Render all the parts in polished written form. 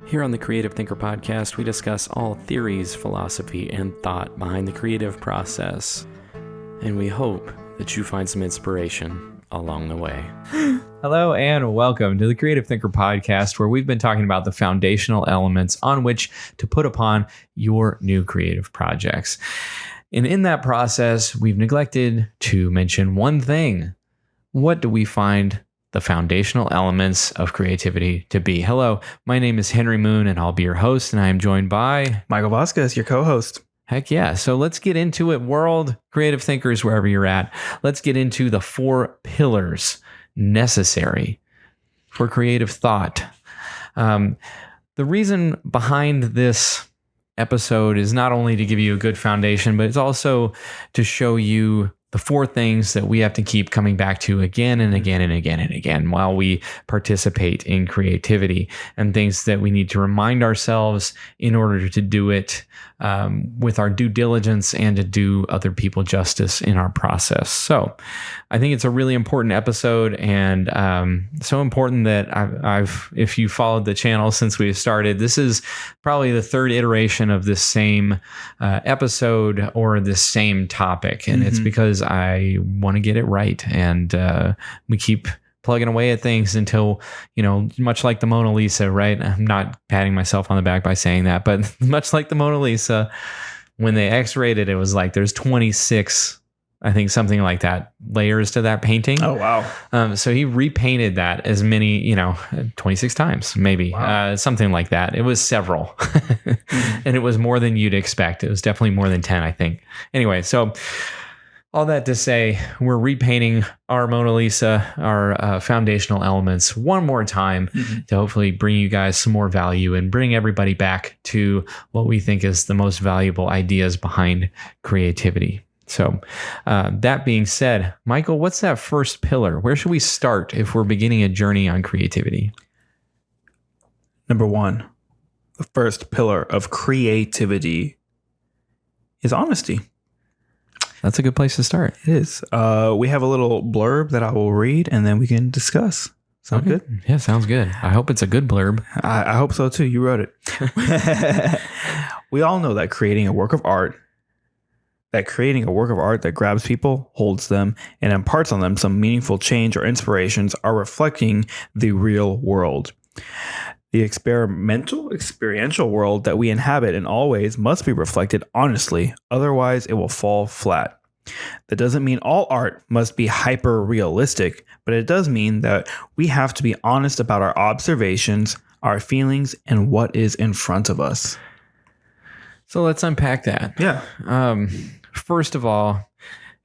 Here on the Creative Thinker Podcast, we discuss all theories, philosophy, and thought behind the creative process. And we hope that you find some inspiration along the way. Hello and welcome to the Creative Thinker Podcast, where we've been talking about the foundational elements on which to put upon your new creative projects. And in that process, we've neglected to mention one thing. What do we find the foundational elements of creativity to be? Hello, my name is Henry Moon, and I'll be your host, and I am joined by Michael Vasquez, your co-host. Heck yeah. So let's get into it, world, creative thinkers, wherever you're at. Let's get into the 4 pillars necessary for creative thought. The reason behind this episode is not only to give you a good foundation, but it's also to show you the 4 things that we have to keep coming back to again and again and again and again while we participate in creativity, and things that we need to remind ourselves in order to do it with our due diligence and to do other people justice in our process. So I think it's a really important episode, and so important that I've if you followed the channel since we started, this is probably the 3rd iteration of this same episode or this same topic. And it's because I want to get it right. And we keep plugging away at things until, much like the Mona Lisa, right? I'm not patting myself on the back by saying that, but much like the Mona Lisa, when they x-rayed it, it was like there's 26, I think something like that, layers to that painting. Oh, wow. So he repainted that as many, 26 times, maybe. Wow. Something like that. It was several. And it was more than you'd expect. It was definitely more than 10, I think. Anyway, so all that to say, we're repainting our Mona Lisa, our foundational elements one more time to hopefully bring you guys some more value and bring everybody back to what we think is the most valuable ideas behind creativity. So that being said, Michael, what's that first pillar? Where should we start if we're beginning a journey on creativity? Number 1, the first pillar of creativity is honesty. That's a good place to start. It is. We have a little blurb that I will read, and then we can discuss. Sound good? Yeah, sounds good. I hope it's a good blurb. I hope so, too. You wrote it. We all know that creating a work of art that grabs people, holds them, and imparts on them some meaningful change or inspirations are reflecting the real world. The experiential world that we inhabit in all ways must be reflected honestly, otherwise it will fall flat. That doesn't mean all art must be hyper-realistic, but it does mean that we have to be honest about our observations, our feelings, and what is in front of us. So let's unpack that. Yeah. First of all,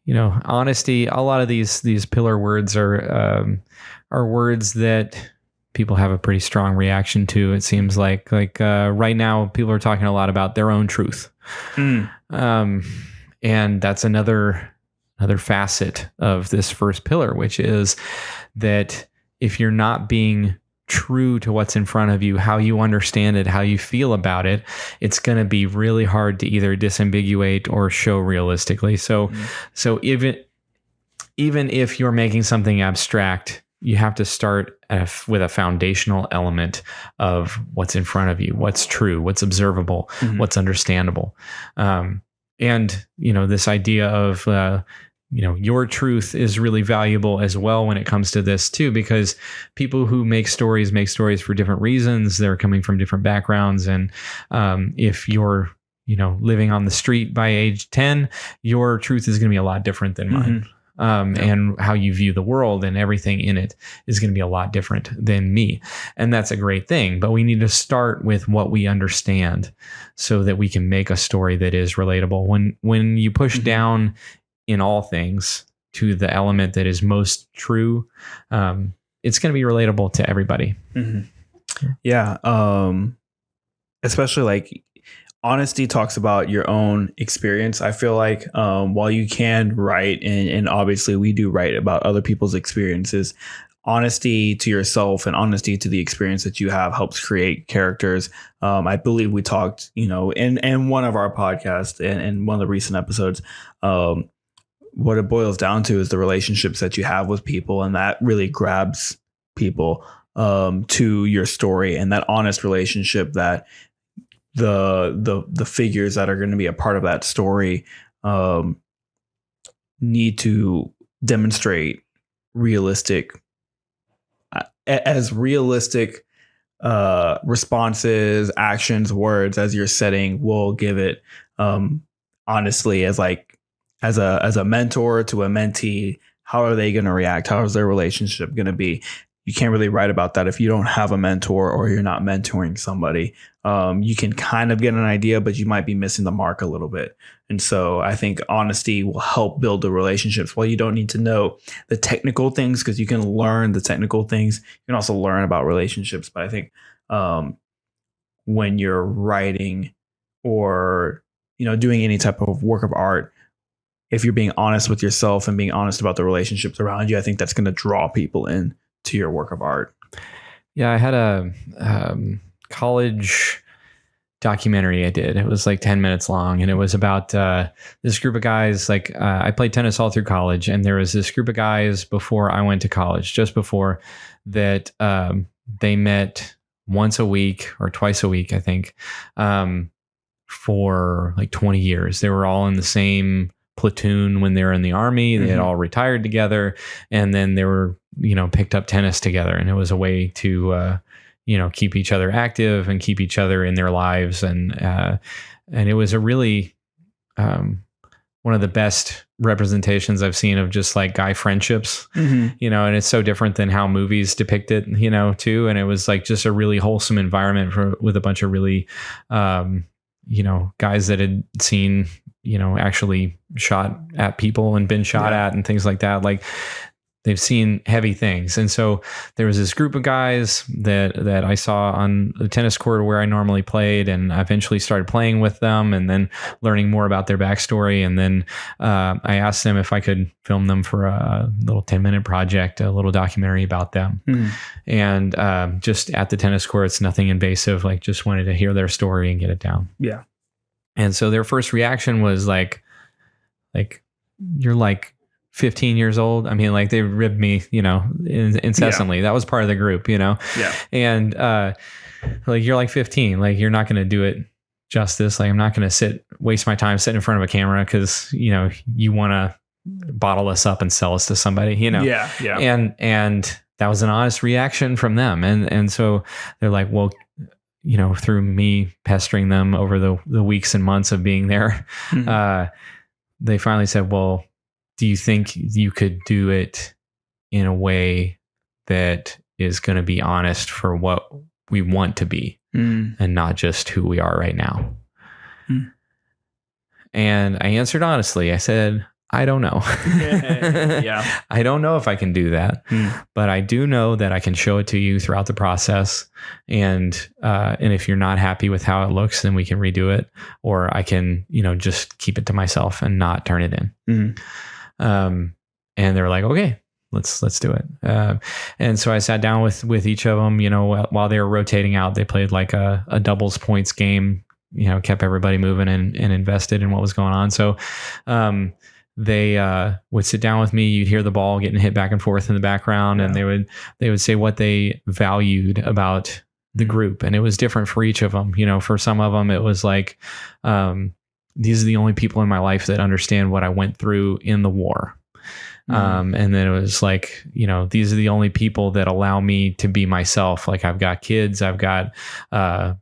honesty. A lot of these pillar words are words that people have a pretty strong reaction to. It seems like right now people are talking a lot about their own truth, and that's another facet of this first pillar, which is that if you're not being true to what's in front of you, how you understand it, how you feel about it, it's going to be really hard to either disambiguate or show realistically. So even if you're making something abstract, you have to start with a foundational element of what's in front of you, what's true, what's observable, what's understandable. And this idea of your truth is really valuable as well when it comes to this too, because people who make stories for different reasons. They're coming from different backgrounds. And if you're, living on the street by age 10, your truth is going to be a lot different than mine. And how you view the world and everything in it is going to be a lot different than me. And that's a great thing. But we need to start with what we understand so that we can make a story that is relatable. When you push down in all things to the element that is most true, it's going to be relatable to everybody. Yeah. Especially like honesty talks about your own experience. I feel like while you can write, and obviously we do write about other people's experiences, honesty to yourself and honesty to the experience that you have helps create characters. I believe we talked, in one of our podcasts and one of the recent episodes, what it boils down to is the relationships that you have with people, and that really grabs people. to your story, and that honest relationship that the figures that are going to be a part of that story need to demonstrate realistic responses, actions, words as your setting will give it honestly, as a mentor to a mentee. How are they going to react? How is their relationship going to be? You can't really write about that if you don't have a mentor or you're not mentoring somebody. You can kind of get an idea, but you might be missing the mark a little bit. And so I think honesty will help build the relationships. While you don't need to know the technical things, because you can learn the technical things, you can also learn about relationships. But I think when you're writing or doing any type of work of art, if you're being honest with yourself and being honest about the relationships around you, I think that's going to draw people in to your work of art. Yeah, I had a college documentary I did. It was like 10 minutes long, and it was about this group of guys. I played tennis all through college, and there was this group of guys before I went to college, just before that, they met once a week or twice a week, I think, for like 20 years. They were all in the same platoon when they were in the Army. They had all retired together, and then they were, picked up tennis together, and it was a way to, keep each other active and keep each other in their lives. And it was a really, one of the best representations I've seen of just like guy friendships, and it's so different than how movies depict it, too. And it was like just a really wholesome environment with a bunch of really, guys that had seen, actually shot at people and been shot at and things like that. Like, they've seen heavy things. And so there was this group of guys that I saw on the tennis court where I normally played, and I eventually started playing with them and then learning more about their backstory. And then I asked them if I could film them for a little 10-minute project, a little documentary about them. And just at the tennis courts, nothing invasive, like just wanted to hear their story and get it down. Yeah. And so their first reaction was like, you're like 15 years old. I mean, like, they ribbed me, incessantly. That was part of the group, Yeah. And like, you're like 15, like, you're not going to do it justice. Like, I'm not going to waste my time sitting in front of a camera because, you want to bottle us up and sell us to somebody, Yeah. Yeah. And that was an honest reaction from them. And so they're like, well, through me pestering them over the weeks and months of being there, they finally said, well, do you think you could do it in a way that is going to be honest for what we want to be and not just who we are right now? And I answered honestly. I said, I don't know. I don't know if I can do that, but I do know that I can show it to you throughout the process. And if you're not happy with how it looks, then we can redo it, or I can, just keep it to myself and not turn it in. And they were like, okay, let's do it. And so I sat down with each of them, while they were rotating out. They played like a doubles points game, kept everybody moving and invested in what was going on. So, they would sit down with me. You'd hear the ball getting hit back and forth in the background, and they would say what they valued about the group. And it was different for each of them. For some of them, it was like, these are the only people in my life that understand what I went through in the war. And then it was like, these are the only people that allow me to be myself. Like, I've got kids, I've got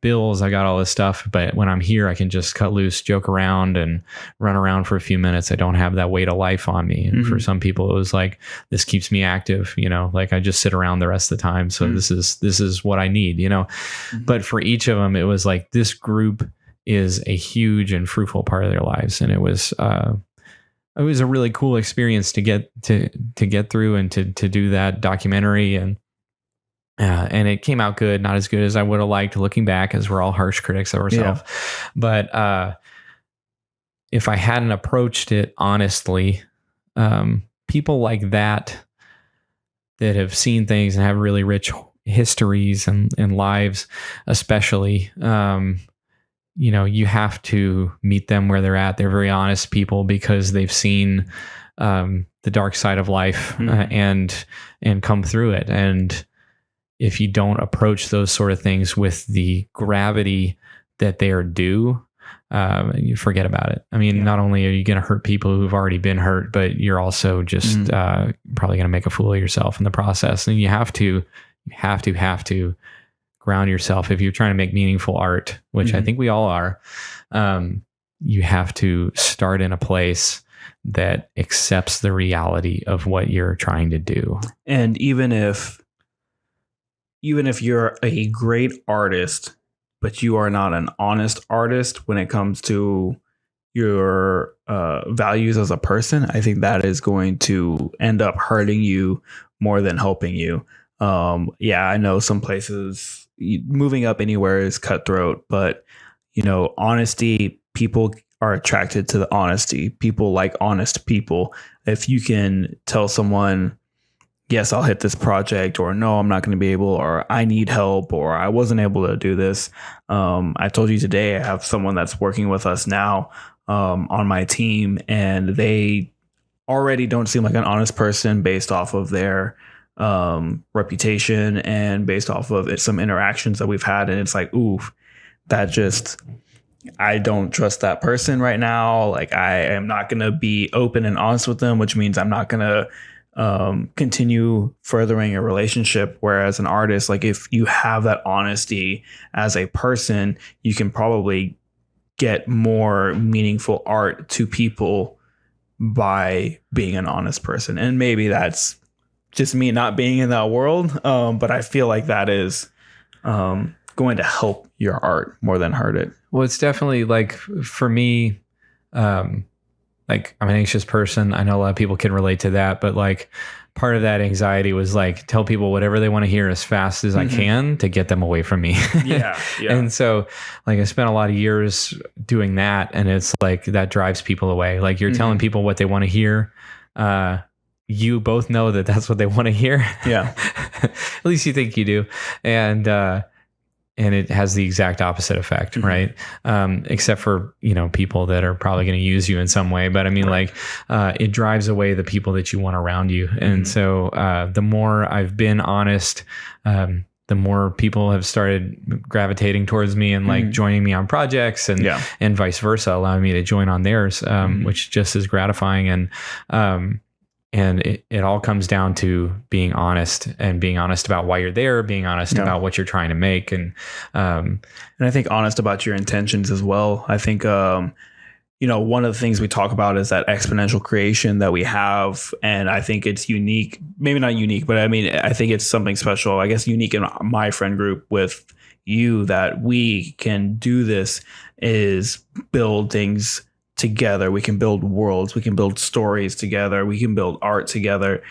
bills, I got all this stuff. But when I'm here, I can just cut loose, joke around and run around for a few minutes. I don't have that weight of life on me. And for some people, it was like, this keeps me active, like I just sit around the rest of the time. So this is what I need, But for each of them, it was like, this group is a huge and fruitful part of their lives. And it was a really cool experience to get through and to do that documentary. And it came out good, not as good as I would have liked looking back, as we're all harsh critics of ourselves. Yeah. But if I hadn't approached it honestly, people like that have seen things and have really rich histories and lives, especially, you have to meet them where they're at. They're very honest people because they've seen the dark side of life and come through it. And if you don't approach those sort of things with the gravity that they are due, you forget about it. I mean, not only are you going to hurt people who've already been hurt, but you're also just probably going to make a fool of yourself in the process. And you have to ground yourself if you're trying to make meaningful art, which I think we all are. You have to start in a place that accepts the reality of what you're trying to do. And even if you're a great artist, but you are not an honest artist when it comes to your values as a person, I think that is going to end up hurting you more than helping you. I know some places moving up anywhere is cutthroat, but honesty, people are attracted to the honesty. People like honest people. If you can tell someone, yes, I'll hit this project, or no, I'm not going to be able, or I need help, or I wasn't able to do this. I told you today, I have someone that's working with us now on my team, and they already don't seem like an honest person based off of their reputation and based off of some interactions that we've had. And it's like, ooh, I don't trust that person right now. Like, I am not going to be open and honest with them, which means I'm not going to continue furthering a relationship. Whereas an artist, like, if you have that honesty as a person, you can probably get more meaningful art to people by being an honest person. And maybe that's just me not being in that world. But I feel like that is going to help your art more than hurt it. Well, it's definitely, like, for me, like, I'm an anxious person. I know a lot of people can relate to that, but like, part of that anxiety was like, tell people whatever they want to hear as fast as I can to get them away from me. Yeah. And so, like, I spent a lot of years doing that, and it's like, that drives people away. Like, you're telling people what they want to hear. You both know that that's what they want to hear. Yeah. At least you think you do. And it has the exact opposite effect, right? Except for, people that are probably going to use you in some way. But I mean, like, it drives away the people that you want around you. And so the more I've been honest, the more people have started gravitating towards me and like joining me on projects and vice versa, allowing me to join on theirs, which just is gratifying. And it all comes down to being honest about why you're there, being honest about what you're trying to make. And I think honest about your intentions as well. I think, one of the things we talk about is that exponential creation that we have. And I think it's unique, maybe not unique, but I mean, I think it's something special, I guess, unique in my friend group with you, that we can do this is build things together. We can build worlds, we can build stories together, we can build art together,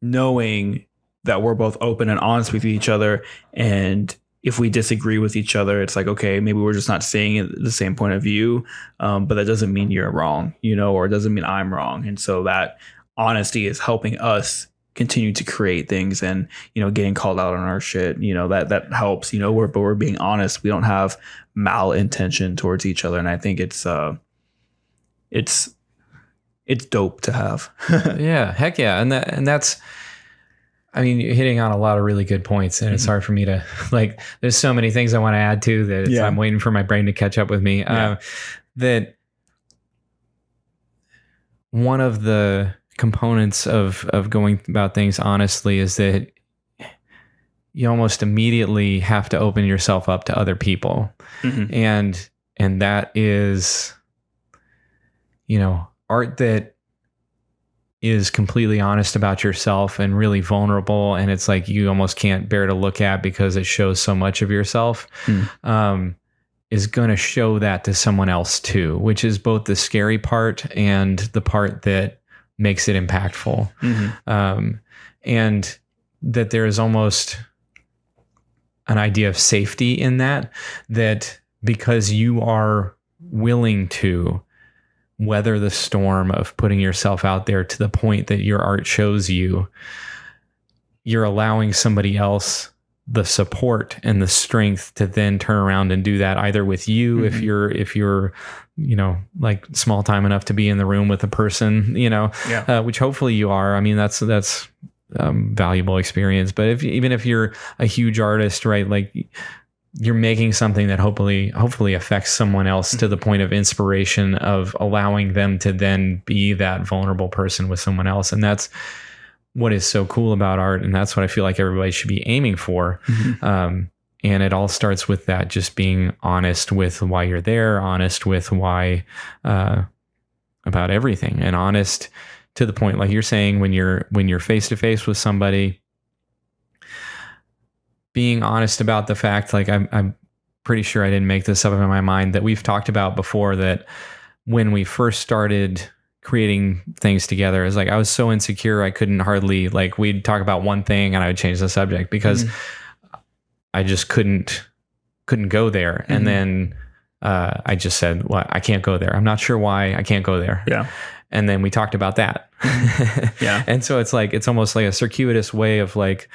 knowing that we're both open and honest with each other. And if we disagree with each other, it's like, okay, maybe we're just not seeing it the same point of view, but that doesn't mean you're wrong, or it doesn't mean I'm wrong. And so that honesty is helping us continue to create things, and getting called out on our shit, that helps, but we're being honest. We don't have malintention towards each other, and I think it's dope to have. Yeah, heck yeah. And that's, I mean, you're hitting on a lot of really good points, and it's hard for me to, like, there's so many things I want to add to that. I'm waiting for my brain to catch up with me. That one of the components of going about things honestly is that you almost immediately have to open yourself up to other people. And that is, art that is completely honest about yourself and really vulnerable. And it's like, you almost can't bear to look at because it shows so much of yourself, is going to show that to someone else too, which is both the scary part and the part that makes it impactful. And that there is almost an idea of safety in that because you are willing to weather the storm of putting yourself out there to the point that your art shows you're allowing somebody else the support and the strength to then turn around and do that either with you, if you're like small time enough to be in the room with a person, which hopefully you are. I mean, that's valuable experience. But even if you're a huge artist, right, like you're making something that hopefully affects someone else to the point of inspiration, of allowing them to then be that vulnerable person with someone else. And that's what is so cool about art. And that's what I feel like everybody should be aiming for. And it all starts with that, just being honest with why you're there, honest with why, about everything, and honest to the point, like you're saying, when you're face to face with somebody, being honest about the fact, like I'm pretty sure I didn't make this up in my mind, that we've talked about before, that when we first started creating things together, it's like I was so insecure I couldn't hardly, like, we'd talk about one thing and I would change the subject because I just couldn't go there. And then I just said, well, I can't go there. I'm not sure why I can't go there. Yeah. And then we talked about that. Yeah. And so it's like, it's almost like a circuitous way of like,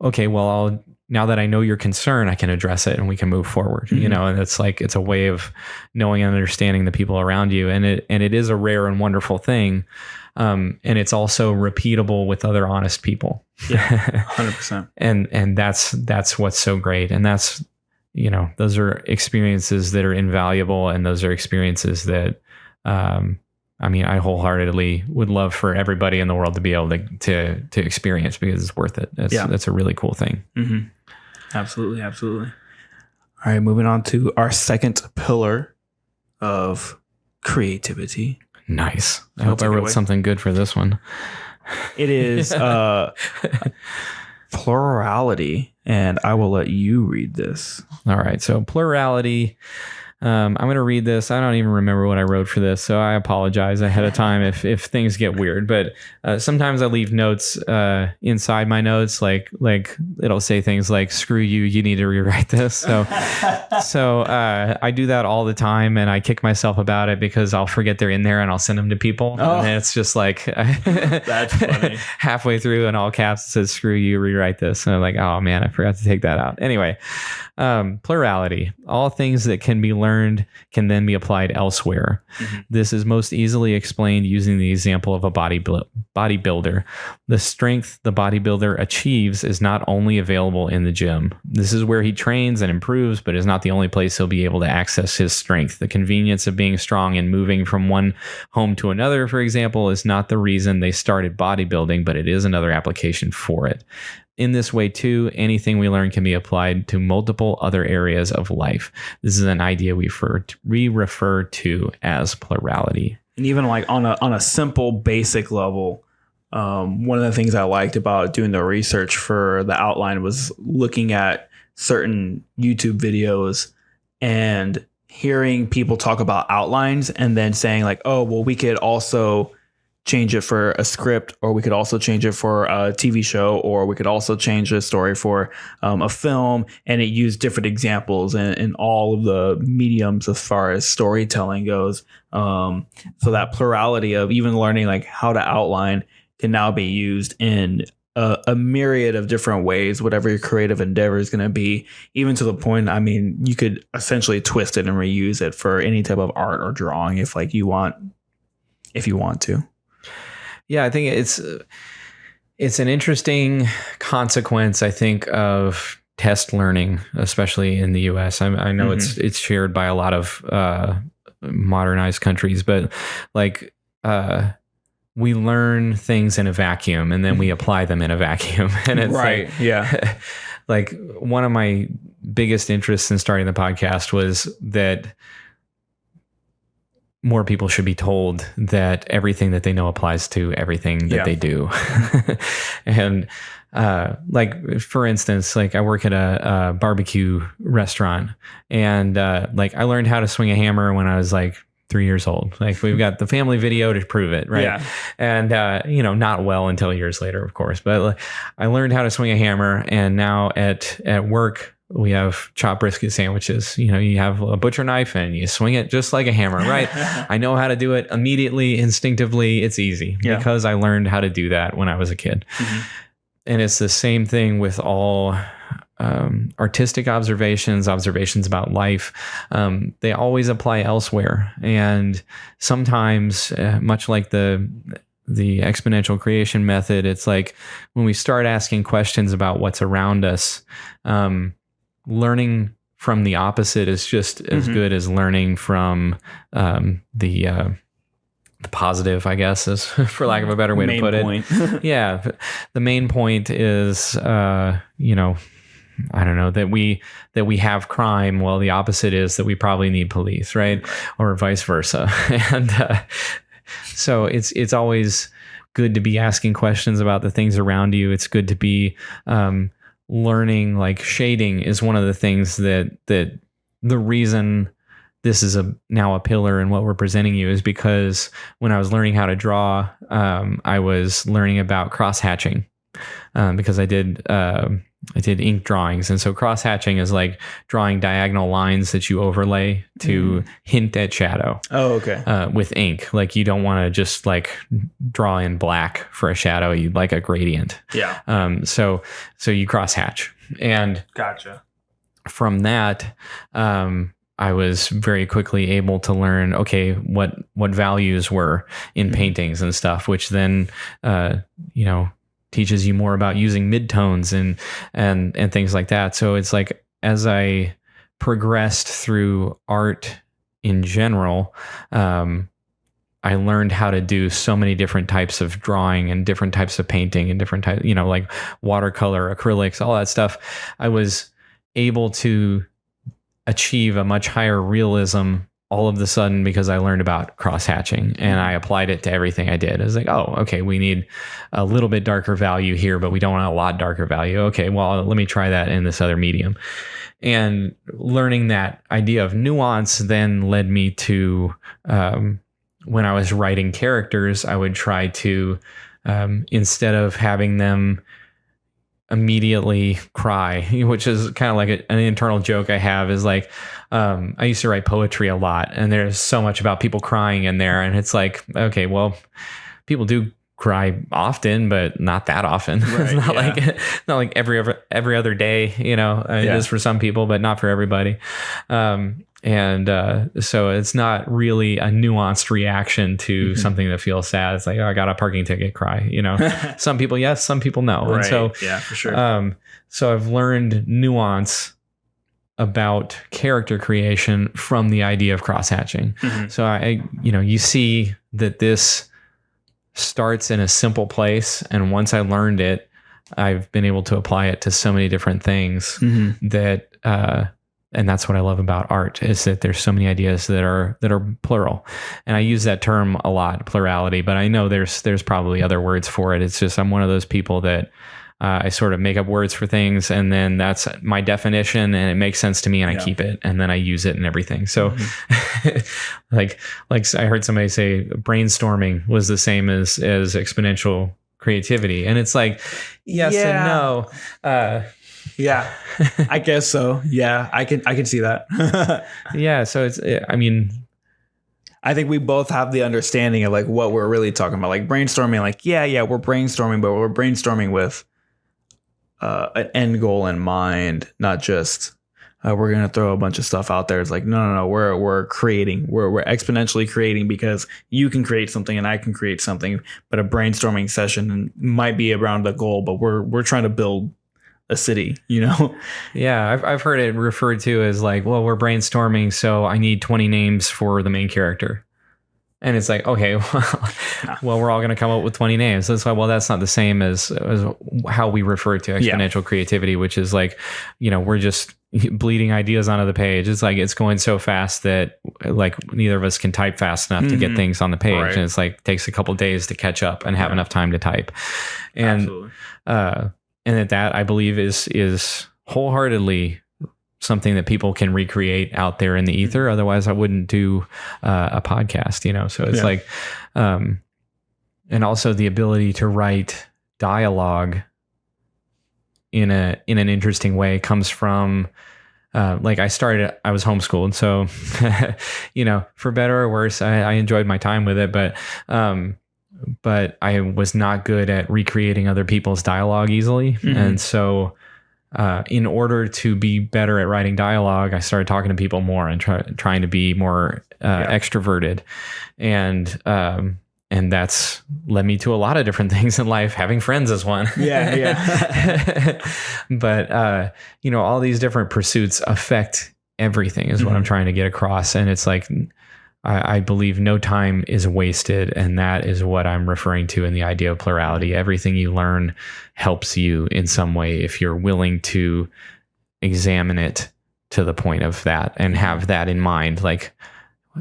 okay, well, now that I know your concern, I can address it and we can move forward, you know. And it's like, it's a way of knowing and understanding the people around you. And it is a rare and wonderful thing. And it's also repeatable with other honest people. Yeah. 100%. And that's what's so great. And that's, you know, those are experiences that are invaluable. And those are experiences that, I mean, I wholeheartedly would love for everybody in the world to be able to experience, because it's worth it. That's a really cool thing. Absolutely. Absolutely. All right. Moving on to our second pillar of creativity. Nice. I hope I wrote something good for this one. It is plurality, and I will let you read this. All right. So plurality. I'm going to read this. I don't even remember what I wrote for this, so I apologize ahead of time if things get weird. But sometimes I leave notes inside my notes, like it'll say things like "screw you, you need to rewrite this." So I do that all the time, and I kick myself about it because I'll forget they're in there and I'll send them to people, and then it's just like that's funny. Halfway through, in all caps, it says "screw you, rewrite this," and I'm like, oh man, I forgot to take that out. Anyway. Plurality. All things that can be learned can then be applied elsewhere. This is most easily explained using the example of a bodybuilder. The strength the bodybuilder achieves is not only available in the gym. This is where he trains and improves, but is not the only place he'll be able to access his strength. The convenience of being strong and moving from one home to another, for example, is not the reason they started bodybuilding, but it is another application for it. In this way, too, anything we learn can be applied to multiple other areas of life. This is an idea we refer to as plurality. And even like on a simple, basic level, one of the things I liked about doing the research for the outline was looking at certain YouTube videos and hearing people talk about outlines and then saying like, oh, well, we could also change it for a script, or we could also change it for a TV show, or we could also change the story for a film. And it used different examples in all of the mediums as far as storytelling goes. So that plurality of even learning like how to outline can now be used in a myriad of different ways, whatever your creative endeavor is going to be, even to the point, I mean, you could essentially twist it and reuse it for any type of art or drawing if you want to. Yeah, I think it's an interesting consequence, I think, of test learning, especially in the US. I know it's shared by a lot of modernized countries, but like we learn things in a vacuum and then we apply them in a vacuum. And it's right. Like, yeah. Like one of my biggest interests in starting the podcast was that more people should be told that everything that they know applies to everything that they do. And like, for instance, like I work at a barbecue restaurant, and like I learned how to swing a hammer when I was like 3 years old. Like we've got the family video to prove it. Right. Yeah. And, not well until years later, of course, but like, I learned how to swing a hammer, and now at work, we have chopped brisket sandwiches. You have a butcher knife and you swing it just like a hammer, right? I know how to do it immediately, instinctively. It's easy because I learned how to do that when I was a kid. And it's the same thing with all artistic observations about life. They always apply elsewhere. And sometimes, much like the the exponential creation method, it's like when we start asking questions about what's around us, learning from the opposite is just as good as learning from the positive, I guess, is for lack of a better way to put it. Yeah. The main point is, I don't know, that we have crime. Well, the opposite is that we probably need police, right? Or vice versa. And so it's always good to be asking questions about the things around you. It's good to be learning. Like shading is one of the things that the reason this is now a pillar in what we're presenting you is because when I was learning how to draw, I was learning about cross hatching because I did ink drawings. And so cross hatching is like drawing diagonal lines that you overlay to hint at shadow. Oh, okay. With ink. Like you don't want to just like draw in black for a shadow. You'd like a gradient. Yeah. So you cross hatch. And Gotcha. from that, I was very quickly able to learn, okay, what values were in paintings and stuff, which then, teaches you more about using midtones and things like that. So it's like, as I progressed through art in general, I learned how to do so many different types of drawing and different types of painting and different types, like watercolor, acrylics, all that stuff. I was able to achieve a much higher realism all of the sudden because I learned about cross hatching and I applied it to everything I did. I was like, oh, okay, we need a little bit darker value here, but we don't want a lot darker value. Okay, well, let me try that in this other medium. And learning that idea of nuance then led me to, when I was writing characters, I would try to, instead of having them immediately cry, which is kind of like an internal joke I have, is like, I used to write poetry a lot and there's so much about people crying in there. And it's like, okay, well, people do cry often, but not that often. Right, it's not like every other day, it is for some people, but not for everybody. So it's not really a nuanced reaction to something that feels sad. It's like, oh, I got a parking ticket, cry. Some people yes, some people no. Right. And so yeah, for sure. So I've learned nuance about character creation from the idea of cross hatching. So you see that this starts in a simple place, and once I learned it, I've been able to apply it to so many different things that. And that's what I love about art, is that there's so many ideas that are plural. And I use that term a lot, plurality, but I know there's probably other words for it. It's just, I'm one of those people that I sort of make up words for things, and then that's my definition and it makes sense to me and I keep it, and then I use it in everything. So like I heard somebody say brainstorming was the same as exponential creativity. And it's like, yes and no. Yeah, I guess so. Yeah, I can see that. Yeah. So I think we both have the understanding of like what we're really talking about, like brainstorming, like, we're brainstorming, but we're brainstorming with an end goal in mind, not just we're going to throw a bunch of stuff out there. It's like, no, we're creating, we're exponentially creating, because you can create something and I can create something, but a brainstorming session might be around the goal, but we're trying to build a city, Yeah, I've heard it referred to as like, well, we're brainstorming, so I need 20 names for the main character. And it's like, okay, well, we're all going to come up with 20 names. That's why, well, that's not the same as how we refer to exponential creativity, which is like, we're just bleeding ideas onto the page. It's like, it's going so fast that like neither of us can type fast enough to get things on the page. Right. And it's like, takes a couple days to catch up and have enough time to type. And, absolutely. And that I believe is wholeheartedly something that people can recreate out there in the ether. Otherwise, I wouldn't do a podcast, So it's like, and also the ability to write dialogue in an interesting way comes from, I was homeschooled. So, for better or worse, I enjoyed my time with it, but I was not good at recreating other people's dialogue easily. And so in order to be better at writing dialogue, I started talking to people more and trying to be more extroverted. And And that's led me to a lot of different things in life. Having friends is one. Yeah. But, all these different pursuits affect everything is what I'm trying to get across. And it's like, I believe no time is wasted. And that is what I'm referring to in the idea of plurality. Everything you learn helps you in some way if you're willing to examine it to the point of that and have that in mind. Like,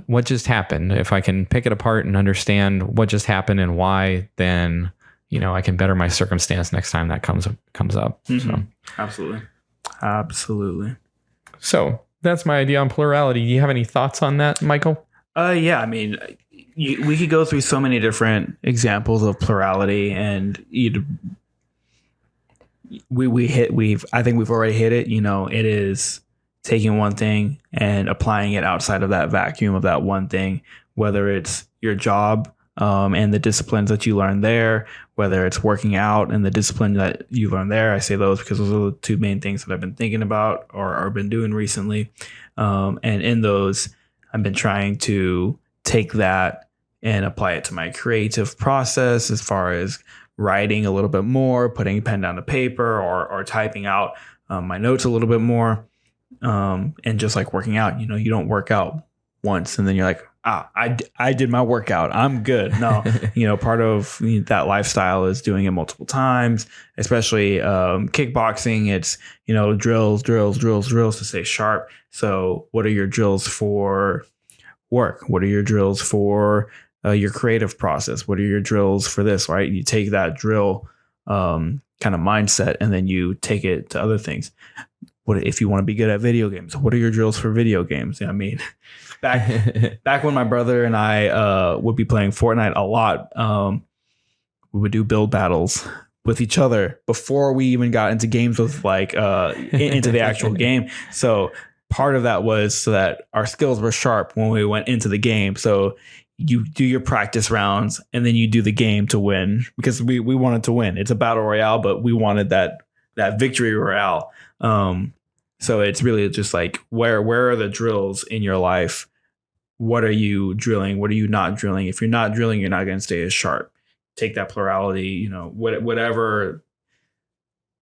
what just happened? If I can pick it apart and understand what just happened and why, then, I can better my circumstance next time that comes up. So Absolutely. So that's my idea on plurality. Do you have any thoughts on that, Michael? Yeah. I mean, we could go through so many different examples of plurality, and I think we've already hit it. It is taking one thing and applying it outside of that vacuum of that one thing, whether it's your job and the disciplines that you learn there, whether it's working out and the discipline that you learn there. I say those because those are the two main things that I've been thinking about or been doing recently. And in those, I've been trying to take that and apply it to my creative process as far as writing a little bit more, putting pen down to paper, or typing out my notes a little bit more. And just like working out, you don't work out once and then you're like, I did my workout, I'm good. No, part of that lifestyle is doing it multiple times, especially kickboxing. It's, drills to stay sharp. So what are your drills for work? What are your drills for your creative process? What are your drills for this, right? You take that drill kind of mindset and then you take it to other things. What if you want to be good at video games? What are your drills for video games? I mean, back when my brother and I would be playing Fortnite a lot, we would do build battles with each other before we even got into games with into the actual game. So part of that was so that our skills were sharp when we went into the game. So you do your practice rounds and then you do the game to win, because we wanted to win. It's a battle royale, but we wanted that victory royale. So it's really just like, where are the drills in your life? What are you drilling? What are you not drilling? If you're not drilling, you're not going to stay as sharp. Take that plurality, whatever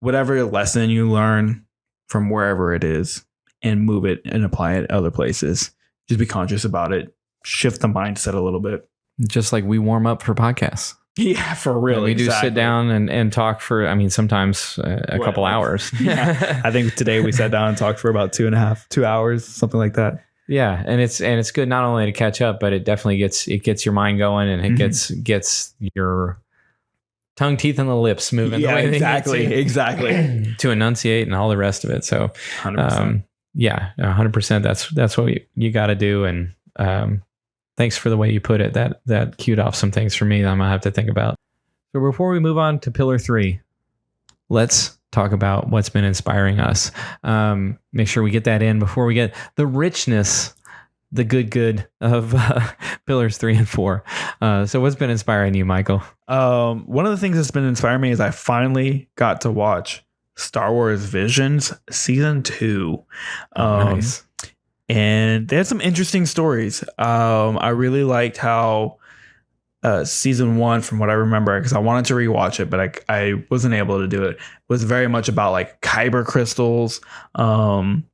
lesson you learn from wherever it is, and move it and apply it other places. Just be conscious about it. Shift the mindset a little bit. Just like we warm up for podcasts. Yeah, for real. We do sit down and talk for, sometimes a couple hours. Yeah. I think today we sat down and talked for about 2 hours, something like that. Yeah. And it's good not only to catch up, but it definitely gets your mind going, and it gets your tongue, teeth, and the lips moving. Yeah, the way exactly. To enunciate and all the rest of it. So 100%. 100%. That's what you got to do. And, thanks for the way you put it. That cued off some things for me that I'm going to have to think about. So before we move on to pillar 3, let's talk about what's been inspiring us. Make sure we get that in before we get the richness, the good of pillars 3 and 4. So what's been inspiring you, Michael? One of the things that's been inspiring me is I finally got to watch Star Wars Visions Season 2. Nice. And they had some interesting stories. I really liked how season 1, from what I remember, because I wanted to rewatch it, but I wasn't able to do it, was very much about like kyber crystals and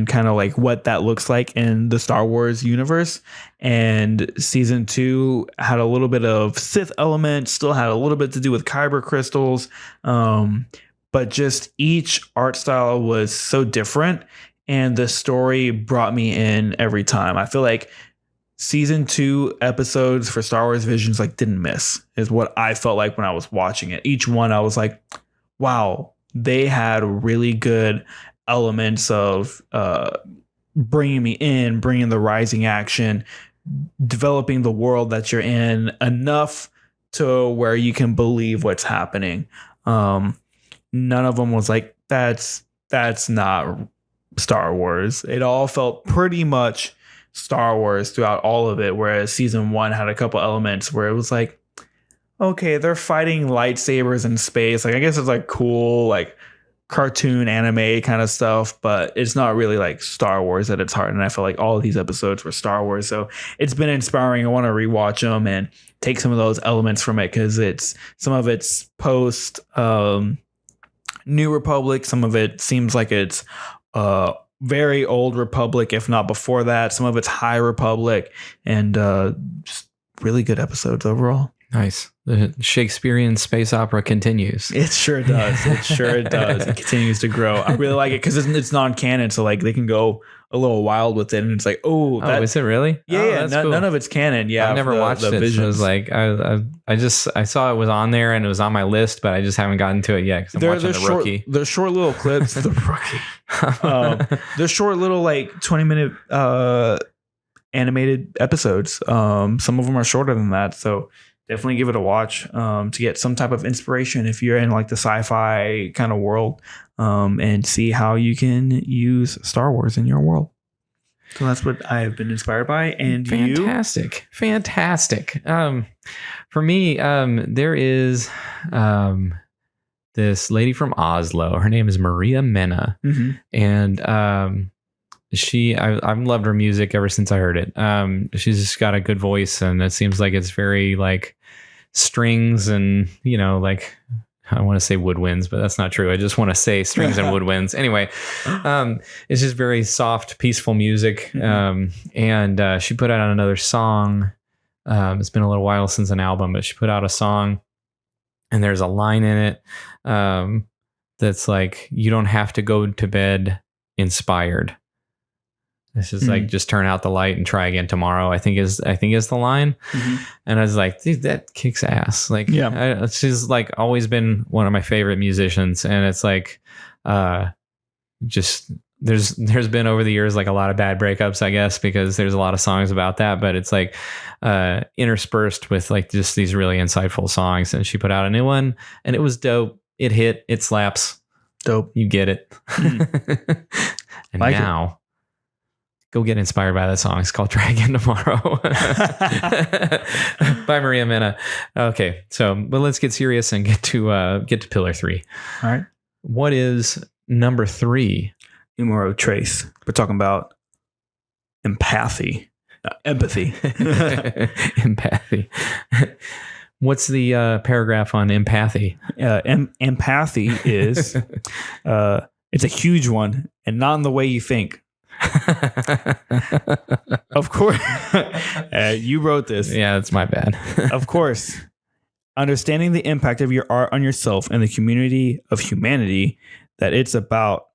kind of like what that looks like in the Star Wars universe. And season 2 had a little bit of Sith element, still had a little bit to do with kyber crystals. But just each art style was so different. And the story brought me in every time. I feel like season 2 episodes for Star Wars Visions didn't miss, is what I felt like when I was watching it. Each one I was like, wow, they had really good elements of bringing me in, bringing the rising action, developing the world that you're in enough to where you can believe what's happening. None of them was like, that's not Star Wars. It all felt pretty much Star Wars throughout all of it, whereas season 1 had a couple elements where it was like, okay, they're fighting lightsabers in space. I guess it's cool, cartoon anime kind of stuff, but it's not really like Star Wars at its heart. And I feel like all of these episodes were Star Wars. So it's been inspiring. I want to rewatch them and take some of those elements from it, because some of it's post New Republic. Some of it seems like it's very old Republic, if not before that. Some of it's High Republic, and just really good episodes overall. Nice. The Shakespearean space opera continues. It sure does. It sure does. It continues to grow. I really like it because it's non-canon, so like they can go a little wild with it, and it's like, is it really? Yeah, That's cool. None of it's canon. Yeah, I've never watched it. So it was like I saw it was on there and it was on my list, but I just haven't gotten to it yet because I'm watching The Rookie. They're short little clips. The Rookie. They're short little like 20-minute animated episodes. Some of them are shorter than that, so definitely give it a watch to get some type of inspiration if you're in like the sci-fi kind of world, and see how you can use Star Wars in your world. So that's what I have been inspired by. And fantastic. For me, there is this lady from Oslo. Her name is Maria Mena, and I've loved her music ever since I heard it. She's just got a good voice, and it seems like it's very like strings and, like, I want to say woodwinds, but that's not true. I just want to say strings and woodwinds. Anyway, it's just very soft, peaceful music. And she put out another song. It's been a little while since an album, but she put out a song, and there's a line in it that's like, you don't have to go to bed inspired. This is like, just turn out the light and try again tomorrow, I think is the line. And I was like, dude, that kicks ass. Like, she's like always been one of my favorite musicians. And it's like, just there's been over the years, like a lot of bad breakups, I guess, because there's a lot of songs about that, but it's like, interspersed with like just these really insightful songs. And she put out a new one, and it was dope. It hit, it slaps. Dope. You get it. And like now, go get inspired by that song. It's called Try Again Tomorrow by Maria Mena. Okay, but let's get serious and get to pillar 3. All right. What is number 3? Numero trace. We're talking about empathy. Empathy. Empathy. What's the paragraph on empathy? Empathy is it's a huge one, and not in the way you think. Of course. You wrote this. Yeah, that's my bad. Of course. Understanding the impact of your art on yourself and the community of humanity that it's about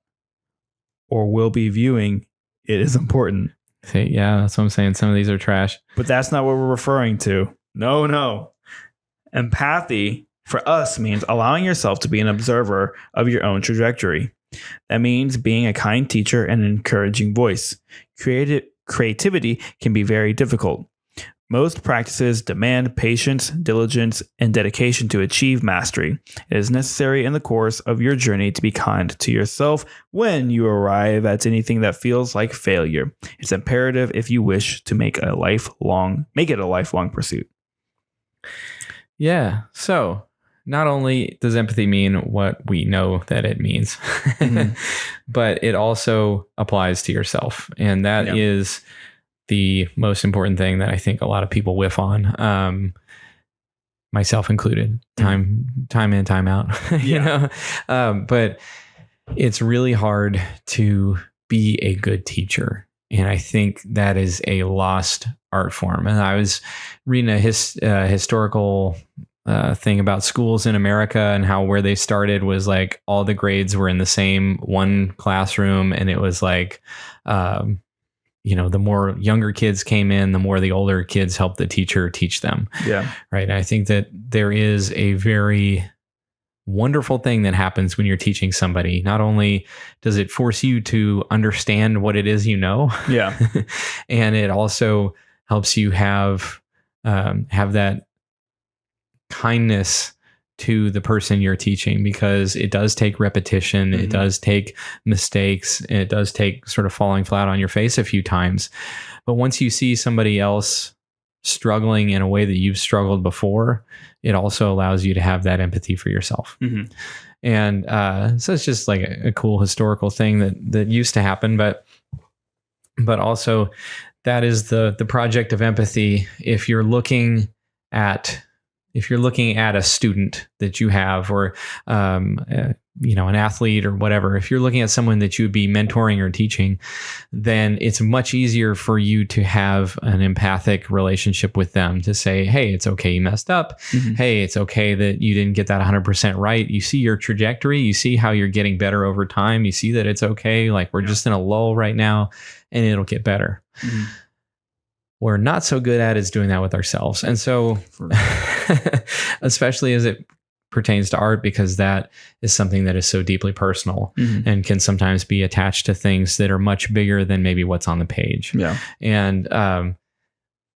or will be viewing, it is important. See, yeah, that's what I'm saying. Some of these are trash. But that's not what we're referring to. No. Empathy for us means allowing yourself to be an observer of your own trajectory. That means being a kind teacher and an encouraging voice. Creativity can be very difficult. Most practices demand patience, diligence, and dedication to achieve mastery. It is necessary in the course of your journey to be kind to yourself when you arrive at anything that feels like failure. It's imperative if you wish to make it a lifelong pursuit. Yeah. So not only does empathy mean what we know that it means, but it also applies to yourself. And that is the most important thing that I think a lot of people whiff on, myself included, time in, time out, but it's really hard to be a good teacher. And I think that is a lost art form. And I was reading a historical thing about schools in America and how where they started was like all the grades were in the same one classroom. And it was like, the more younger kids came in, the more the older kids helped the teacher teach them. Yeah. Right. And I think that there is a very wonderful thing that happens when you're teaching somebody. Not only does it force you to understand what it is yeah, and it also helps you have that kindness to the person you're teaching, because it does take repetition, it does take mistakes, and it does take sort of falling flat on your face a few times. But once you see somebody else struggling in a way that you've struggled before, it also allows you to have that empathy for yourself. And so it's just like a cool historical thing that used to happen, but also that is the project of empathy. If you're looking at a student that you have, or an athlete or whatever, if you're looking at someone that you would be mentoring or teaching, then it's much easier for you to have an empathic relationship with them, to say, hey, it's okay you messed up. Mm-hmm. Hey, it's okay that you didn't get that 100% right. You see your trajectory. You see how you're getting better over time. You see that it's okay. Like, we're just in a lull right now and it'll get better. Mm-hmm. We're not so good at is doing that with ourselves. And so, especially as it pertains to art, because that is something that is so deeply personal and can sometimes be attached to things that are much bigger than maybe what's on the page. Yeah. And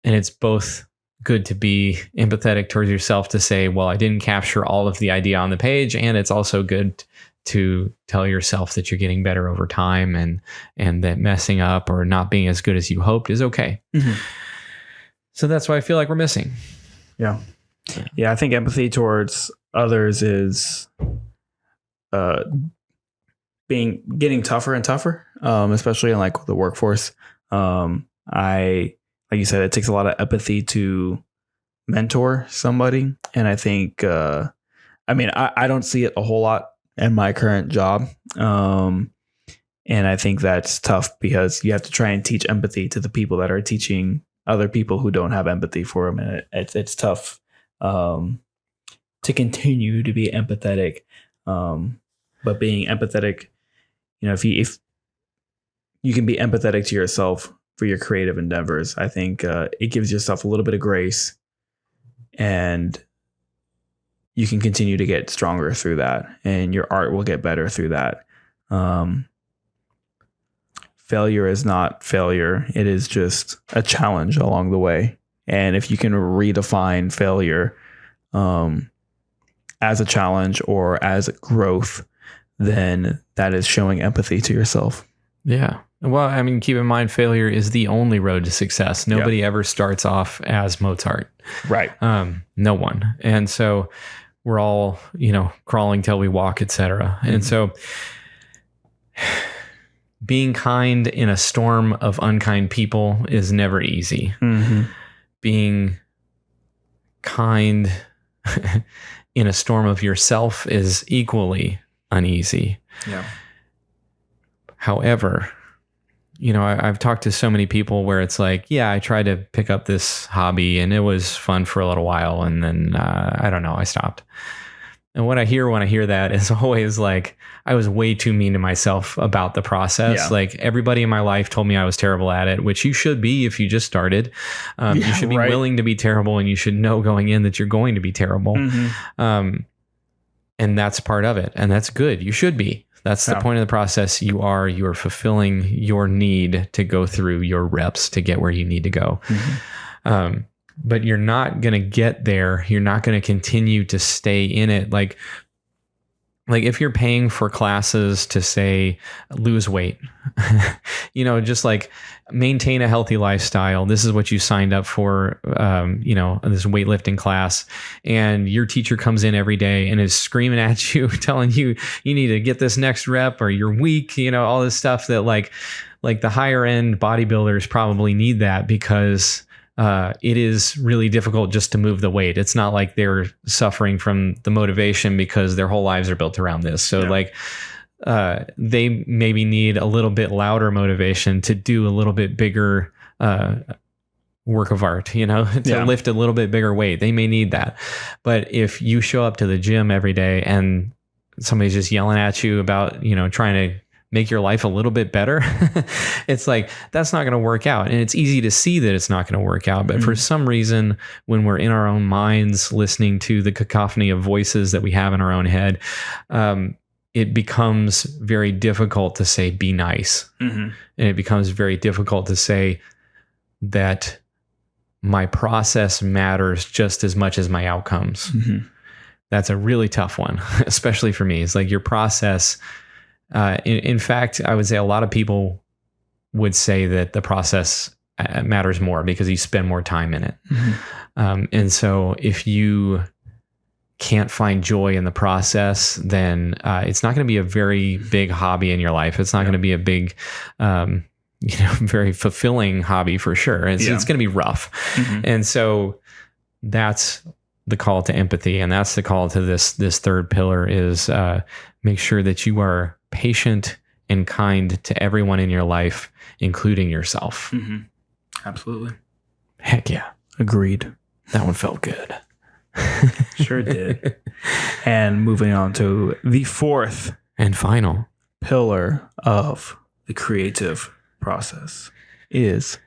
it's both good to be empathetic towards yourself, to say, well, I didn't capture all of the idea on the page. And it's also good to tell yourself that you're getting better over time, and that messing up or not being as good as you hoped is okay. Mm-hmm. So that's why I feel like we're missing. Yeah. Yeah. I think empathy towards others is getting tougher and tougher, especially in like the workforce. Like you said, it takes a lot of empathy to mentor somebody. And I think, I don't see it a whole lot in my current job. And I think that's tough, because you have to try and teach empathy to the people that are teaching other people who don't have empathy for them. And it's tough to continue to be empathetic. But being empathetic, if you can be empathetic to yourself for your creative endeavors, I think it gives yourself a little bit of grace, and you can continue to get stronger through that, and your art will get better through that. Failure is not failure. It is just a challenge along the way. And if you can redefine failure as a challenge or as growth, then that is showing empathy to yourself. Yeah. Well, I mean, keep in mind, failure is the only road to success. Nobody ever starts off as Mozart. Right. No one. And so we're all, crawling till we walk, etc. Mm-hmm. And so being kind in a storm of unkind people is never easy. Mm-hmm. Being kind in a storm of yourself is equally uneasy. Yeah. However, I've talked to so many people where it's like, yeah, I tried to pick up this hobby and it was fun for a little while, and then I don't know, I stopped. And what I hear when I hear that is always like, I was way too mean to myself about the process. Yeah. Like, everybody in my life told me I was terrible at it, which you should be if you just started. You should be willing to be terrible, and you should know going in that you're going to be terrible. Mm-hmm. And that's part of it. And that's good. You should be. That's the point of the process. You are fulfilling your need to go through your reps to get where you need to go. Mm-hmm. But you're not going to get there. You're not going to continue to stay in it. Like if you're paying for classes to, say, lose weight, just like maintain a healthy lifestyle. This is what you signed up for, this weightlifting class, and your teacher comes in every day and is screaming at you, telling you need to get this next rep, or you're weak, all this stuff that like the higher end bodybuilders probably need that, because it is really difficult just to move the weight. It's not like they're suffering from the motivation because their whole lives are built around this. So they maybe need a little bit louder motivation to do a little bit bigger work of art, to lift a little bit bigger weight. They may need that. But if you show up to the gym every day and somebody's just yelling at you about, trying to make your life a little bit better, it's like, that's not going to work out. And it's easy to see that it's not going to work out. But for some reason, when we're in our own minds, listening to the cacophony of voices that we have in our own head, it becomes very difficult to say, be nice. Mm-hmm. And it becomes very difficult to say that my process matters just as much as my outcomes. Mm-hmm. That's a really tough one, especially for me. It's like your process. In fact, I would say a lot of people would say that the process matters more because you spend more time in it. Mm-hmm. And so if you can't find joy in the process, then it's not going to be a very big hobby in your life. It's not going to be a big, very fulfilling hobby for sure. It's going to be rough. And so that's the call to empathy. And that's the call to this third pillar is make sure that you are patient and kind to everyone in your life, including yourself. Absolutely. Heck yeah. Agreed. That one felt good. Sure did. And moving on to the fourth and final pillar of the creative process is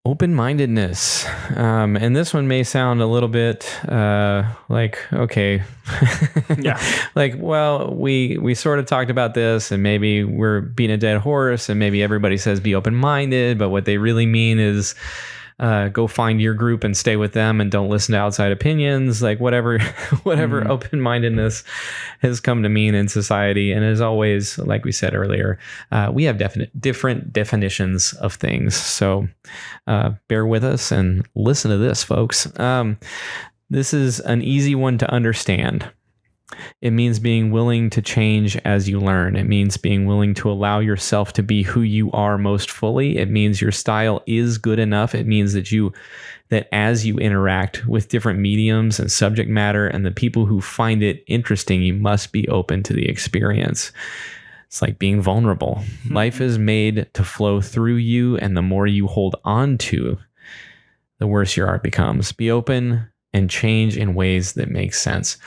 open-mindedness. And this one may sound a little bit like, okay. Yeah. Like, well, we sort of talked about this and maybe we're beating a dead horse and maybe everybody says be open-minded, but what they really mean is go find your group and stay with them and don't listen to outside opinions, like whatever open-mindedness has come to mean in society. And as always, like we said earlier, we have different definitions of things. So bear with us and listen to this, folks. This is an easy one to understand. It means being willing to change as you learn. It means being willing to allow yourself to be who you are most fully. It means your style is good enough. It means that as you interact with different mediums and subject matter and the people who find it interesting, you must be open to the experience. It's like being vulnerable. Life is made to flow through you, and the more you hold on to, the worse your art becomes. Be open and change in ways that make sense.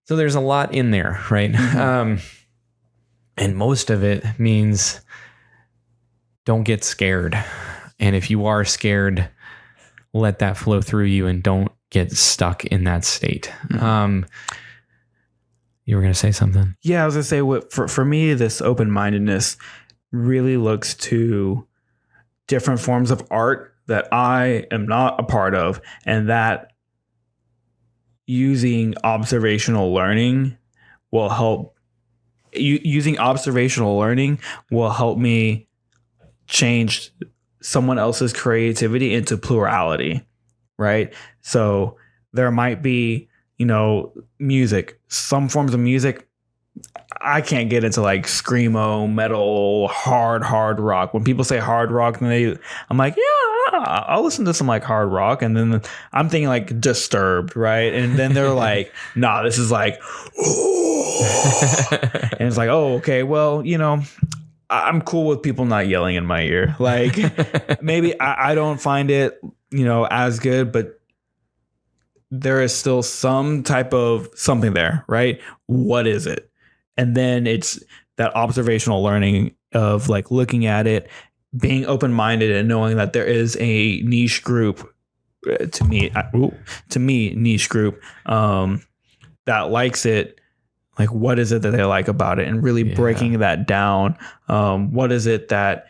So there's a lot in there, right? And most of it means don't get scared. And if you are scared, let that flow through you and don't get stuck in that state. You were going to say something? Yeah, I was going to say, for me, this open-mindedness really looks to different forms of art that I am not a part of, and that using observational learning will help. Using observational learning will help me change someone else's creativity into plurality, right? So there might be, music, some forms of music. I can't get into like screamo, metal, hard rock. When people say hard rock, I'm like, yeah, I'll listen to some like hard rock. And then I'm thinking like Disturbed, right? And then they're like, nah, this is like, and it's like, oh, okay, well, I'm cool with people not yelling in my ear. Like maybe I don't find it, as good, but there is still some type of something there, right? What is it? And then it's that observational learning of like looking at it, being open-minded and knowing that there is a niche group to me, niche group that likes it. Like, what is it that they like about it? And really breaking that down. What is it that,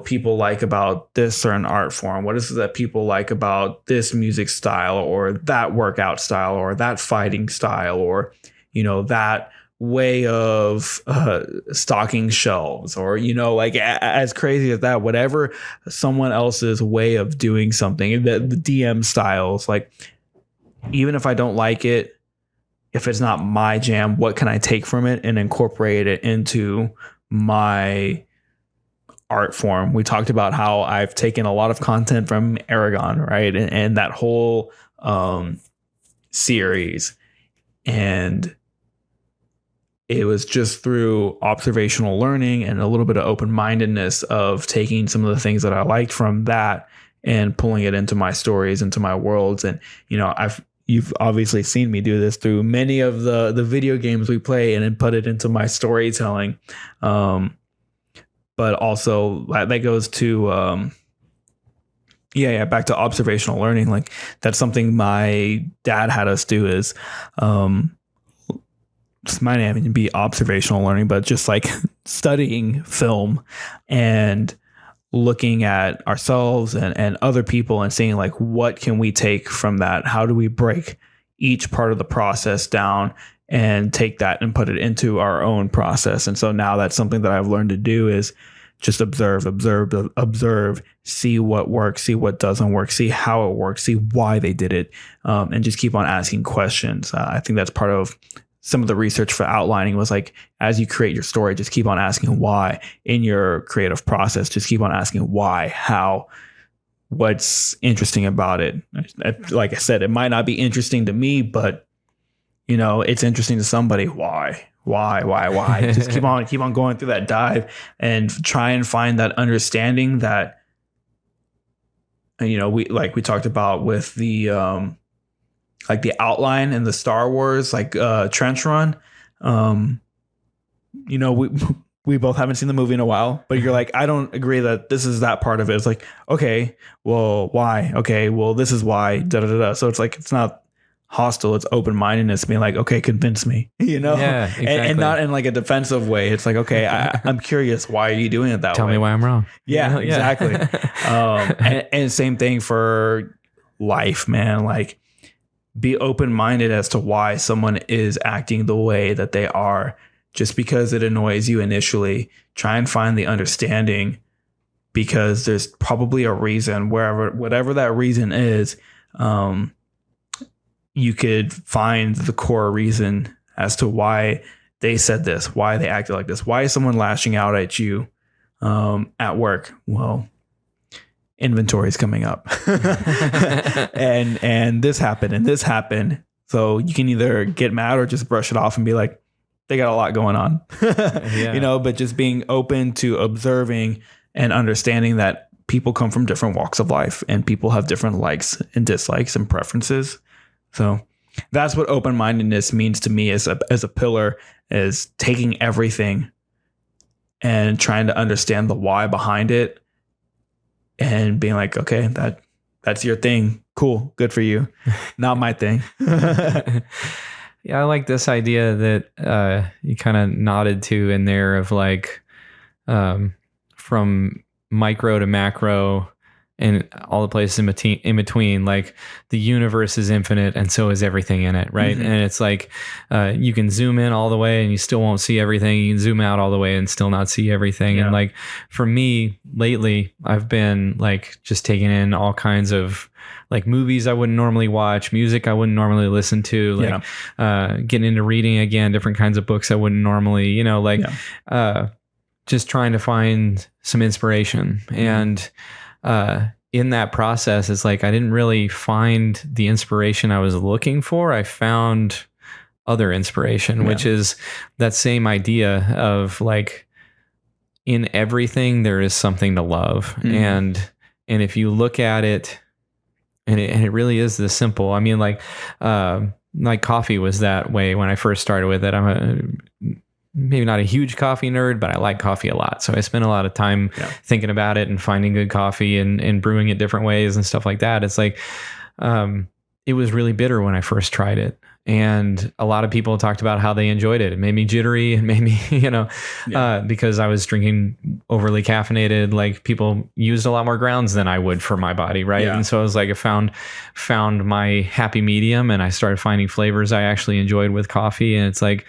people like about this certain art form? What is it that people like about this music style or that workout style or that fighting style or, that way of stocking shelves or, like as crazy as that, whatever someone else's way of doing something, the DM styles, like even if I don't like it, if it's not my jam, what can I take from it and incorporate it into my art form? We talked about how I've taken a lot of content from Aragon, right? And that whole series. And it was just through observational learning and a little bit of open-mindedness of taking some of the things that I liked from that and pulling it into my stories, into my worlds. And, you've obviously seen me do this through many of the video games we play and then put it into my storytelling. But also that goes to, back to observational learning. Like that's something my dad had us do is, this might not even be observational learning, but just like studying film and looking at ourselves and other people and seeing like, what can we take from that? How do we break each part of the process down and take that and put it into our own process? And so now that's something that I've learned to do is just observe, see what works, see what doesn't work, see how it works, see why they did it, and just keep on asking questions. I think that's part of some of the research for outlining was like, as you create your story, just keep on asking why in your creative process. Just keep on asking why, how, what's interesting about it. Like I said, it might not be interesting to me, but you know, it's interesting to somebody. Why? Just keep on going through that dive and try and find that understanding that, you know, we talked about with the, like the outline in the Star Wars, like trench run. You know, we both haven't seen the movie in a while, but you're like, I don't agree that this is that part of it. It's like, okay, well, why? Okay, well, this is why. Da da da da. So it's like, it's not hostile, it's open-mindedness, being like, okay, convince me, you know? Yeah, exactly. and not in like a defensive way. It's like, okay, I'm curious, why are you doing it that way? Tell me why I'm wrong. Yeah, Yeah. exactly. And same thing for life, man. Like, be open-minded as to why someone is acting the way that they are. Just because it annoys you initially, try and find the understanding, because there's probably a reason. Whatever that reason is, you could find the core reason as to why they said this, why they acted like this. Why is someone lashing out at you at work? Well, inventory is coming up and this happened. So you can either get mad or just brush it off and be like, they got a lot going on, you know, but just being open to observing and understanding that people come from different walks of life and people have different likes and dislikes and preferences. So that's what open-mindedness means to me as a pillar, is taking everything and trying to understand the why behind it and being like, okay, that's your thing. Cool. Good for you. Not my thing. Yeah, I like this idea that you kind of nodded to in there of like from micro to macro and all the places in between. Like the universe is infinite and so is everything in it, right? Mm-hmm. And it's like you can zoom in all the way and you still won't see everything. You can zoom out all the way and still not see everything. Yeah. And like for me lately, I've been like just taking in all kinds of like movies I wouldn't normally watch, music I wouldn't normally listen to, like getting into reading again, different kinds of books I wouldn't normally, you know, like just trying to find some inspiration. And in that process, it's like I didn't really find the inspiration I was looking for. I found other inspiration, which is that same idea of like in everything there is something to love. Mm-hmm. And if you look at it, and it really is this simple. I mean, like coffee was that way when I first started with it. I'm maybe not a huge coffee nerd, but I like coffee a lot. So I spent a lot of time thinking about it and finding good coffee and brewing it different ways and stuff like that. It's like, it was really bitter when I first tried it. And a lot of people talked about how they enjoyed it. It made me jittery. It made me, you know, because I was drinking overly caffeinated. Like people used a lot more grounds than I would for my body, right? Yeah. And so it was like I found my happy medium, and I started finding flavors I actually enjoyed with coffee. And it's like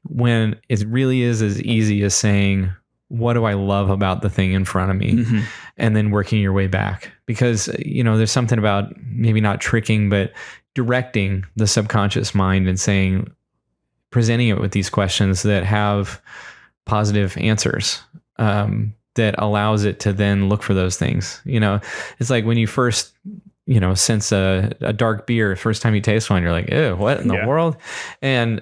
when it really is as easy as saying, what do I love about the thing in front of me? Mm-hmm. And then working your way back. Because, you know, there's something about maybe not tricking, but directing the subconscious mind and saying, presenting it with these questions that have positive answers, that allows it to then look for those things. You know, it's like when you first, you know, sense a dark beer, first time you taste one, you're like, ew, what in the world? And,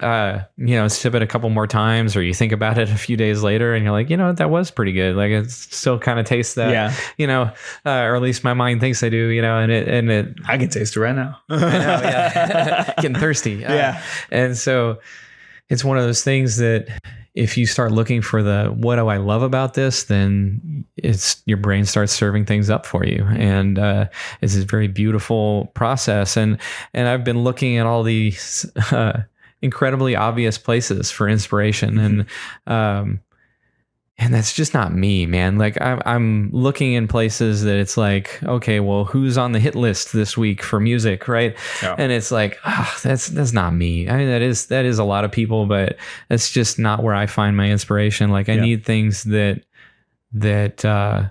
you know, sip it a couple more times, or you think about it a few days later and you're like, you know, that was pretty good. Like it still kind of tastes that, you know, or at least my mind thinks I do, you know, and it, I can taste it right now. I know, getting thirsty. And so it's one of those things that if you start looking for the, what do I love about this, then it's your brain starts serving things up for you. And it's this very beautiful process. And I've been looking at all these incredibly obvious places for inspiration. And that's just not me, man. Like I'm looking in places that it's like, okay, well, who's on the hit list this week for music, right? Yeah. And it's like, that's not me. I mean, that is a lot of people, but that's just not where I find my inspiration. Like I need things that that I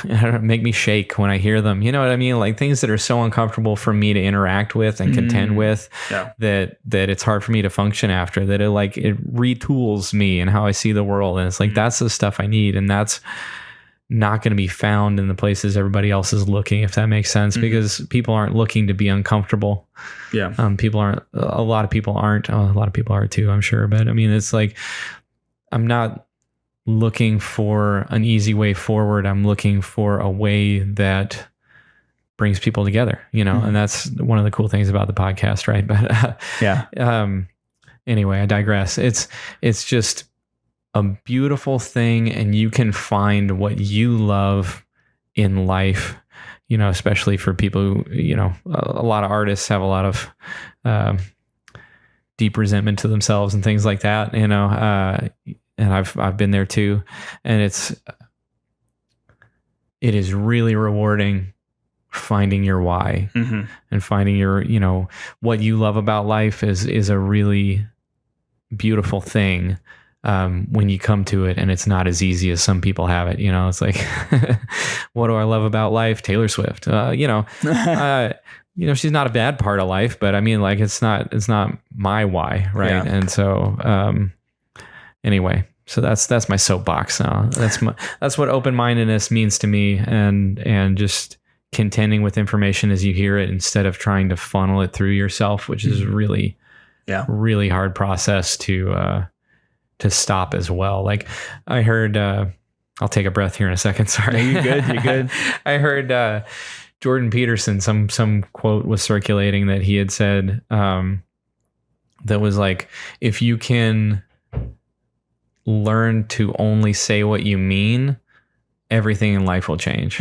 don't know, make me shake when I hear them. You know what I mean? Like things that are so uncomfortable for me to interact with and contend with, that it's hard for me to function after. That it retools me and how I see the world. And it's like that's the stuff I need, and that's not going to be found in the places everybody else is looking, if that makes sense, because people aren't looking to be uncomfortable. Yeah. A lot of people aren't. A lot of people are too, I'm sure. But I mean, it's like, I'm not looking for an easy way forward. I'm looking for a way that brings people together, and that's one of the cool things about the podcast. Right. But anyway, I digress. It's just a beautiful thing, and you can find what you love in life, especially for people who, a lot of artists have a lot of deep resentment to themselves and things like that, and I've been there too. And it is really rewarding finding your why and finding your, what you love about life is a really beautiful thing. When you come to it, and it's not as easy as some people have it, it's like, what do I love about life? Taylor Swift, she's not a bad part of life, but I mean, like, it's not my why. Right. Yeah. And so, anyway, so that's my soapbox now. That's what open-mindedness means to me, and just contending with information as you hear it instead of trying to funnel it through yourself, which is really hard process to stop as well. Like I heard, I'll take a breath here in a second. Sorry. No, you're good. I heard Jordan Peterson, some quote was circulating that he had said, that was like, if you can learn to only say what you mean, everything in life will change.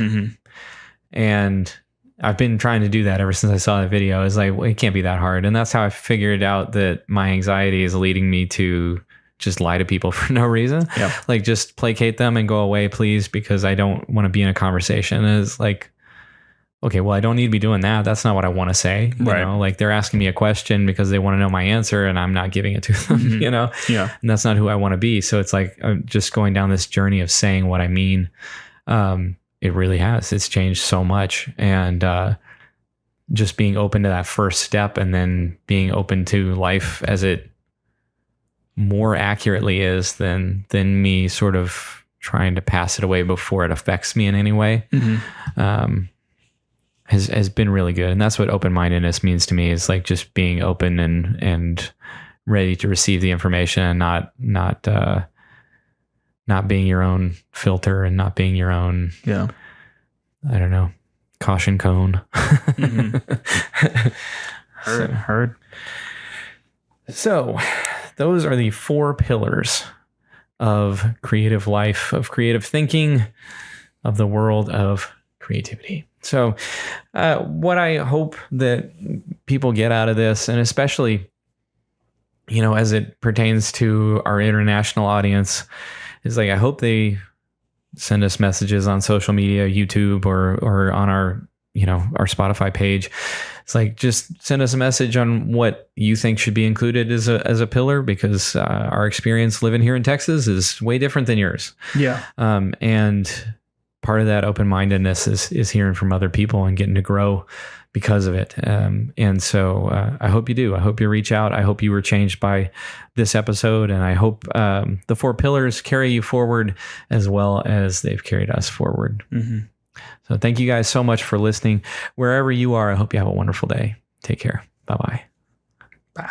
And I've been trying to do that ever since I saw that video. It's like, well, it can't be that hard. And that's how I figured out that my anxiety is leading me to just lie to people for no reason. Yeah. Like just placate them and go away, please, because I don't want to be in a conversation. And it's like, okay, well, I don't need to be doing that. That's not what I want to say. You know, like they're asking me a question because they want to know my answer and I'm not giving it to them, Yeah. And that's not who I want to be. So it's like, I'm just going down this journey of saying what I mean. It really has. It's changed so much. And, just being open to that first step, and then being open to life as it more accurately is than me sort of trying to pass it away before it affects me in any way, has been really good. And that's what open-mindedness means to me, is like just being open and ready to receive the information, and not being your own filter, and not being your own, I don't know, caution cone. Heard. So those are the 4 pillars of creative life, of creative thinking, of the world of creativity. So what I hope that people get out of this, and especially, as it pertains to our international audience, is like, I hope they send us messages on social media, YouTube, or on our Spotify page. It's like, just send us a message on what you think should be included as a pillar, because our experience living here in Texas is way different than yours. Yeah. And part of that open-mindedness is hearing from other people and getting to grow because of it. And so I hope you do. I hope you reach out. I hope you were changed by this episode. And I hope the 4 pillars carry you forward as well as they've carried us forward. So thank you guys so much for listening. Wherever you are, I hope you have a wonderful day. Take care. Bye-bye. Bye.